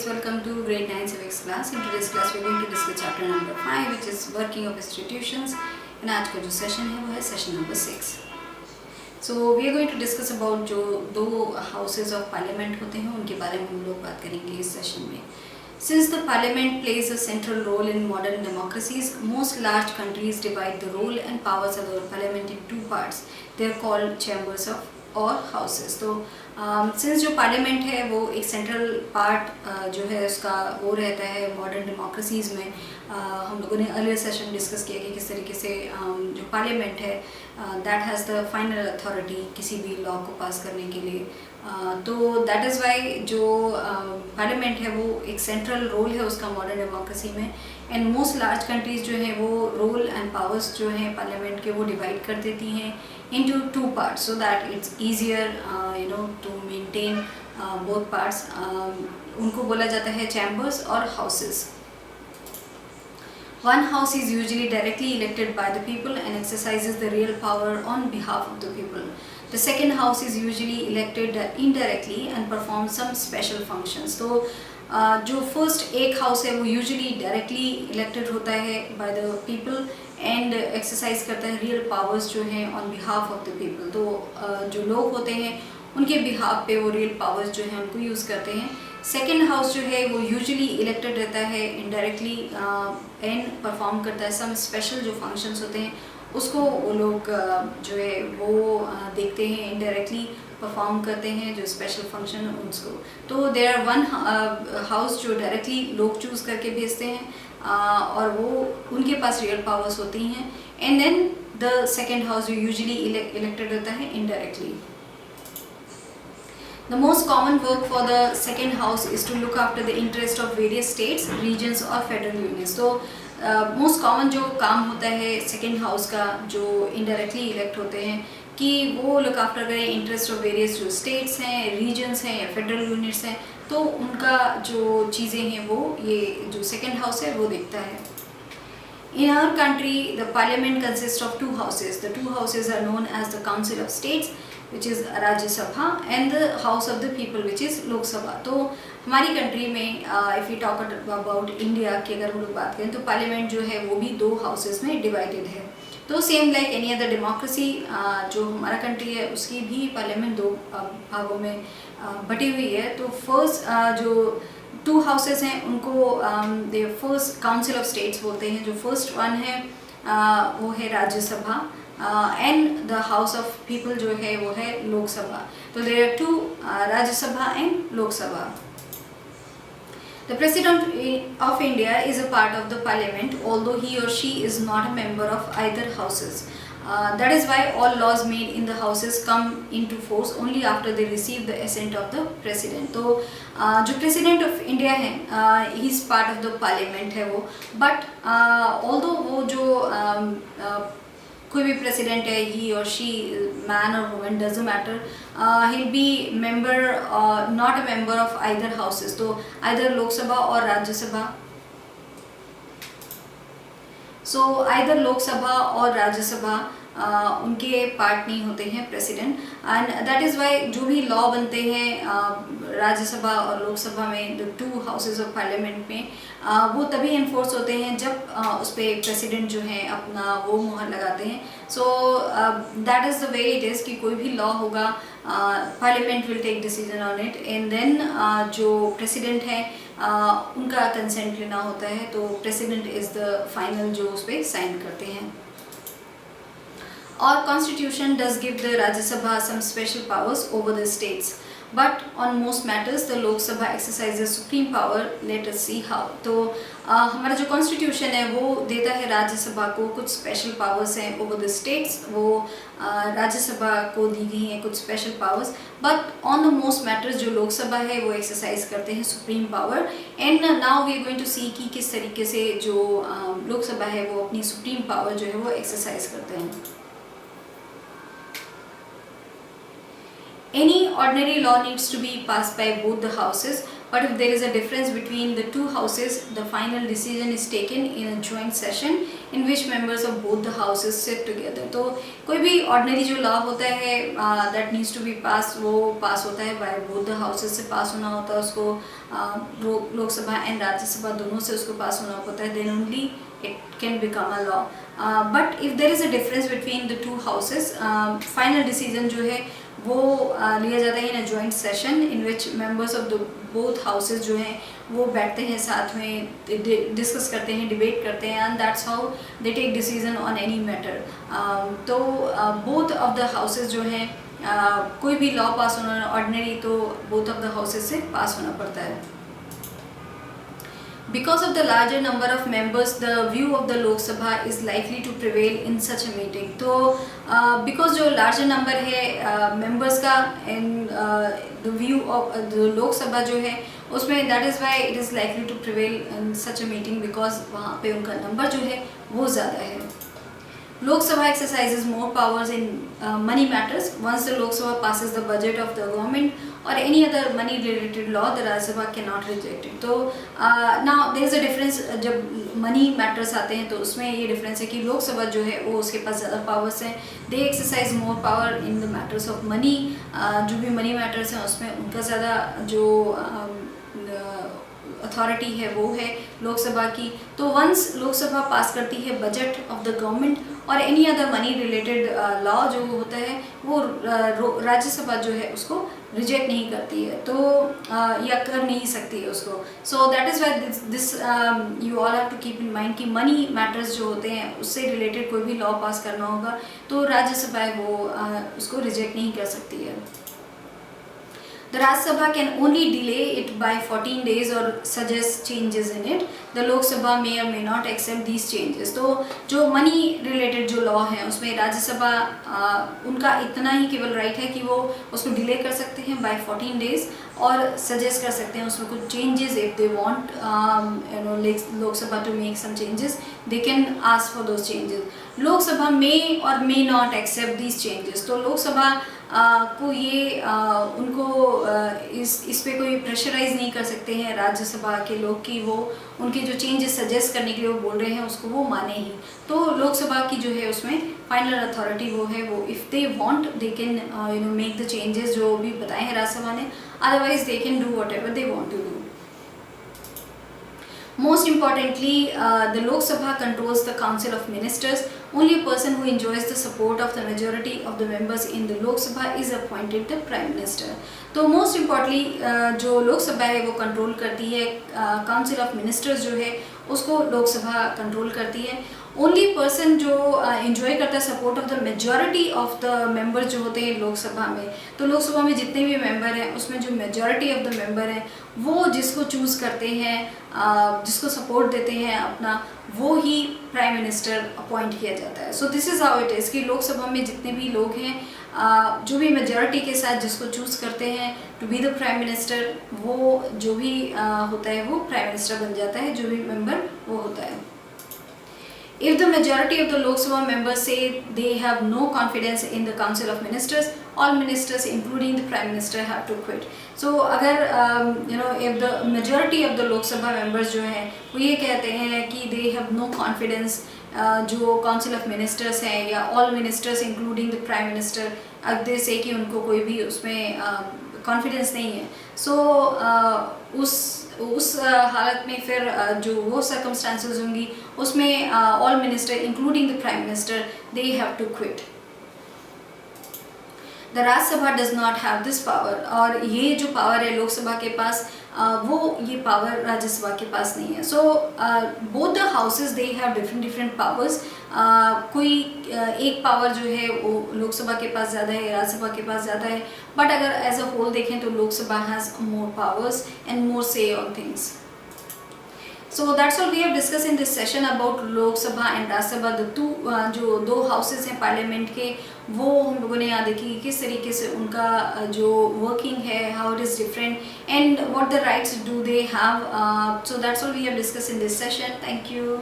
kids, welcome to grade 9 civics class. In today's class we are going to discuss chapter number 5 which is working of institutions, and आज का जो session है वो है session number 6. So we are going to discuss about जो दो houses of parliament होते हैं उनके बारे में हम लोग बात करेंगे इस सेशन में. Since the parliament plays a central role in modern democracies, most large countries divide the role and powers of the parliament in two parts. They are called chambers of और हाउसेस. तो since जो parliament है वो एक central part जो है उसका वो रहता है मॉडर्न डेमोक्रेसीज़ में. हम लोगों ने अर्लियर सेशन डिस्कस किया कि किस तरीके से जो पार्लियामेंट है that has the final authority किसी भी लॉ को पास करने के लिए. तो दैट इज़ वाई जो पार्लियामेंट है वो एक सेंट्रल रोल है उसका मॉडर्न डेमोक्रेसी में. एंड मोस्ट लार्ज कंट्रीज़ जो हैं वो रोल एंड पावर्स जो हैं पार्लियामेंट के वो डिवाइड कर देती हैं into two parts so that it's easier to maintain both parts. उनको बोला जाता है chambers और houses. One house is usually directly elected by the people and exercises the real power on behalf of the people. The second house is usually elected indirectly and performs some special functions. तो जो first एक house है वो usually directly elected होता है by the people and exercise करता है real powers जो हैं on behalf of the people. तो जो लोग होते हैं उनके बिहाफ पे वो रियल पावर्स जो हैं उनको यूज़ करते हैं. सेकेंड हाउस जो है वो यूजुअली इलेक्टेड रहता है इनडायरेक्टली एंड परफॉर्म करता है सम स्पेशल जो फंक्शंस होते हैं उसको वो लोग जो है वो देखते हैं इनडायरेक्टली परफॉर्म करते हैं जो स्पेशल फंक्शन उसको. तो देयर आर वन हाउस जो डायरेक्टली लोग चूज़ करके भेजते हैं और वो उनके पास रियल पावर्स होती हैं. And then the second house जो यूजुअली इलेक्टेड रहता है indirectly. The most common work for the second house is to look after the interest of various states, regions और federal unions. तो मोस्ट कॉमन जो काम होता है सेकेंड हाउस का जो इनडायरेक्टली इलेक्ट होते हैं कि वो लुक आफ्टर करें इंटरेस्ट ऑफ वेरियस जो स्टेट्स हैं, रीजन्स हैं या फेडरल यूनिट्स हैं. तो उनका जो चीज़ें हैं वो ये जो सेकेंड हाउस है वो देखता है. In our country, the parliament consists of two houses. The two houses are known as the Council of States, which is Rajya Sabha, and the House of the People, which is Lok Sabha. तो हमारी country में if we talk about India की अगर हम लोग बात करें तो पार्लियामेंट जो है वो भी दो हाउसेस में डिवाइडेड है. तो same like any other democracy जो हमारा कंट्री है उसकी भी पार्लियामेंट दो भागों में बटी हुई है. तो फर्स्ट जो टू हाउसेस हैं उनको फर्स्ट काउंसिल ऑफ स्टेट्स बोलते हैं. जो फर्स्ट वन है वो है Rajya Sabha and the house of people जो है वो है लोकसभा. तो there are two Rajya Sabha and Lok Sabha. The President of India is a part of the Parliament, although he or she is not a member of either houses. That is why all laws made in the houses come into force only after they receive the assent of the President. तो जो President of India है he is part of the Parliament है वो, but although वो जो कोई भी president है ही और शी मैन और women doesn't matter, he'll be member not a member of either houses. तो either लोकसभा और राज्यसभा. सो either लोकसभा और राज्यसभा उनके पार्ट नहीं होते हैं president. And that is Y जो भी लॉ बनते हैं राज्यसभा और लोकसभा में the two houses of parliament में वो तभी इन्फोर्स होते हैं जब उस पर प्रेसिडेंट जो है अपना वो मुहर लगाते हैं. So that is the way it is कि कोई भी लॉ होगा parliament will take decision on it and then जो प्रेसिडेंट है उनका कंसेंट लेना होता है. तो प्रेसिडेंट इज़ द फाइनल जो उस पर साइन करते हैं. Our constitution does give the Rajya Sabha some special powers over the states, but on most matters the Lok Sabha exercises supreme power. Let us see how. तो हमारा जो constitution है वो देता है राज्य सभा को कुछ स्पेशल पावर्स हैं ओवर द स्टेट्स. वो राज्य सभा को दी गई हैं कुछ special powers, but on the most matters जो लोकसभा है वो एक्सरसाइज करते हैं supreme power. And now we are going to see कि किस तरीके से जो लोकसभा है वो अपनी सुप्रीम पावर जो है वो एक्सरसाइज करते हैं. Any ordinary law needs to be passed by both the houses, but if there is a difference between the two houses, the final decision is taken in a joint session in which members of both the houses sit together. तो कोई भी ordinary जो law होता है that needs to be passed, वो पास होता है by both the houses से पास होना होता है उसको, लोकसभा एंड राज्यसभा दोनों से उसको पास होना होता है, then only it can become a law. But if there is a difference between the two houses, final decision जो है वो लिया जाता है in a joint session in which members of the both houses जो हैं वो बैठते हैं साथ में, डिस्कस करते हैं, डिबेट करते हैं, and that's how they take decision on any matter. तो both of the houses जो हैं कोई भी लॉ पास होना ऑर्डिनरी तो both of the houses से पास होना पड़ता है. Because of the larger number of members, the view of the Lok Sabha is likely to prevail in such a meeting. तो because जो larger number है members का in the view of the Lok Sabha जो है उसमें, that is why it is likely to prevail in such a meeting, because वहाँ पे उनका number जो है वो ज़्यादा है. Lok Sabha exercises more powers in money matters. Once the Lok Sabha passes the budget of the government or any other money related law, the Rajya Sabha cannot reject it. तो now there is a difference. जब money matters आते हैं तो उसमें ये difference है कि लोक सभा जो है वो उसके पास ज़्यादा powers हैं. They exercise more power in the matters of money. जो भी money matters हैं उसमें उनका ज़्यादा जो अथॉरिटी है वो है लोकसभा की. तो वंस लोकसभा पास करती है बजट ऑफ द गवर्नमेंट और any other money related law जो होता है वो राज्यसभा जो है उसको रिजेक्ट नहीं करती है, तो या कर नहीं सकती है उसको. So that is why this you all have to keep in mind कि मनी मैटर्स जो होते हैं उससे रिलेटेड कोई भी लॉ पास करना होगा तो राज्यसभा है वो उसको रिजेक्ट नहीं कर सकती है. The Rajya Sabha can only delay it by 14 days or suggest changes in it. The Lok Sabha may or may not accept these changes. तो जो मनी रिलेटेड जो लॉ है उसमें राज्यसभा उनका इतना ही केवल राइट है कि वो उसको डिले कर सकते हैं by 14 days और सजेस्ट कर सकते हैं उसमें कुछ changes. If they want Lok Sabha to make some changes they can ask for those changes. Lok Sabha may or may not accept these changes. तो लोकसभा को ये उनको इस पे कोई प्रेशराइज नहीं कर सकते हैं राज्यसभा के लोग कि वो उनके जो चेंजेस सजेस्ट करने के लिए वो बोल रहे हैं उसको वो माने ही. तो लोकसभा की जो है उसमें फाइनल अथॉरिटी वो है, वो if they want they can make the changes जो भी बताए हैं राज्यसभा ने, otherwise they can do whatever they want to do. Most importantly, the Lok Sabha controls the Council of Ministers. Only a person who enjoys the support of the majority of the members in the Lok Sabha is appointed the Prime Minister. तो most importantly जो लोक सभा है वो control करती है, council of ministers जो है उसको लोक सभा कंट्रोल करती है. ओनली पर्सन जो इंजॉय करता है support of the majority of the member जो होते हैं लोकसभा में, तो लोकसभा में जितने भी मेंबर हैं उसमें जो मेजॉरिटी ऑफ द मेंबर हैं वो जिसको चूज़ करते हैं, जिसको सपोर्ट देते हैं अपना, वो ही प्राइम मिनिस्टर अपॉइंट किया जाता है. So this is how it is कि लोकसभा में जितने भी लोग हैं जो भी मेजॉरिटी के साथ जिसको चूज़ करते हैं to be the prime minister, वो जो भी होता है वो प्राइम मिनिस्टर बन जाता है, जो भी मेंबर वो होता है. If the majority of the Lok Sabha members say they have no confidence in the Council of Ministers, all ministers including the Prime Minister have to quit. So अगर if the majority of the Lok Sabha members जो हैं वो ये कहते हैं कि they have no confidence, जो Council of Ministers हैं या all ministers including the Prime Minister, अब they say कि उनको कोई भी उसमें कॉन्फिडेंस नहीं है, सो उस हालत में फिर जो वो सर्कमस्टांसेस होंगी उसमें all minister including the prime minister they have to quit. The Rajya Sabha does not have this power. और ये जो पावर है लोकसभा के पास वो ये पावर राज्यसभा के पास नहीं है. So both the houses they have different powers. कोई एक पावर जो है वो लोकसभा के पास ज़्यादा है, राज्यसभा के पास ज़्यादा है, बट अगर एज अ होल देखें तो Lok Sabha has more powers and more say on things. So that's all we have discussed in this session about Lok Sabha and Rajya Sabha, the two जो दो हाउसेस हैं पार्लियामेंट के, वो हम लोगों ने यहाँ देखी कि किस तरीके से उनका जो वर्किंग है, how it is different and what the rights do they have. So that's all we have discussed in this session. Thank you.